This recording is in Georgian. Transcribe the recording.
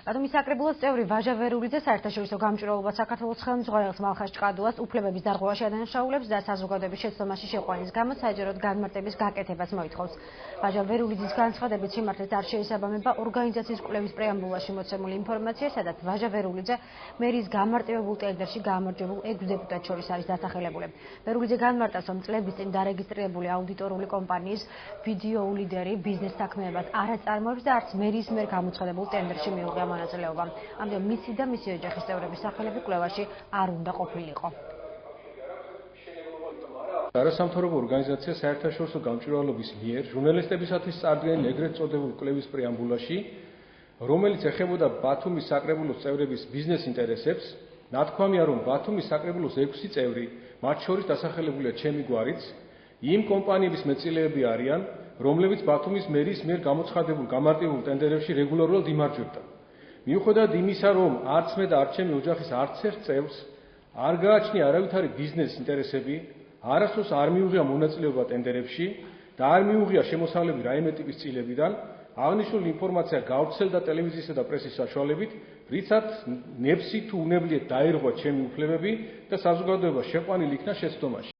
რადგან მისაკრებულოს წევრი ვაჟა ვერულიძე საერთაშორისო გამჭვირვალობა საქართველოს ხელმძღვანელს მალხაზ ჭყადუას უფლებების დარღვევაში ადანაშაულებს და საზოგადოების შეცდომაში შეყვანის გამო საჯაროდ განმარტების გაკეთებას მოითხოვს. ვაჟა ვერულიძის განცხადებით სიმართლეს არ შეესაბამება ორგანიზაციის კვლევის პრეამბულაში მოცემული ინფორმაცია, სადაც ვაჟა ვერულიძე მერის გამარტივებულ ტენდერში გამარჯვებულ 6 დეპუტატს შორის არის დასახელებული. ვერულიძე განმარტავს, რომ წლების წინ დარეგისტრირებული აუდიტორული კომპანიის ვიდეო ლიდერი ბიზნეს საქმეებას არ აწარმოებს და არც მერის მიერ გამოცხადებულ ტენდერში მიუღია მონაწილეობა. ამიტომ მისი და მისი ოჯახის წევრების სახელები კვლევაში არ უნდა ყოფილიყო. არასამთავრობო ორგანიზაცია საერთაშორისო გამჭვირვალობის მიერ ჟურნალისტებისათვის წარდგენილ ეგრეთ წოდებულ კვლევის პრეამბულაში, რომელიც ეხებოდა ბათუმის საკრებულოს წევრების ბიზნეს ინტერესებს, ნათქვამია, რომ ბათუმის საკრებულოს 6 წევრი, მათ შორის დასახელებულია ჩემი გვარიც, იმ კომპანიების მეწილეები არიან, რომლებიც ბათუმის მერის მიერ გამოცხადებულ გამარტივებულ ტენდერებში რეგულარულად იმარჯვებდა. მიუხედავად იმისა, რომ არც მე და არც ჩემი ოჯახის არც ერთ წევრს არ გააჩნია არავითარი ბიზნეს ინტერესები, არასდროს არ მიუღია მონაწილეობა ტენდერებში და არ მიუღია შემოსავლები რაიმე ტიპის წილებიდან, აღნიშნული ინფორმაცია გავრცელდა ტელევიზიისა და პრესის საშუალებით, რითაც ნებსი თუ უნებლიეთ დაირღვა ჩემი უფლებები და საზოგადოება შეყვანილ იქნა შეცდომაში.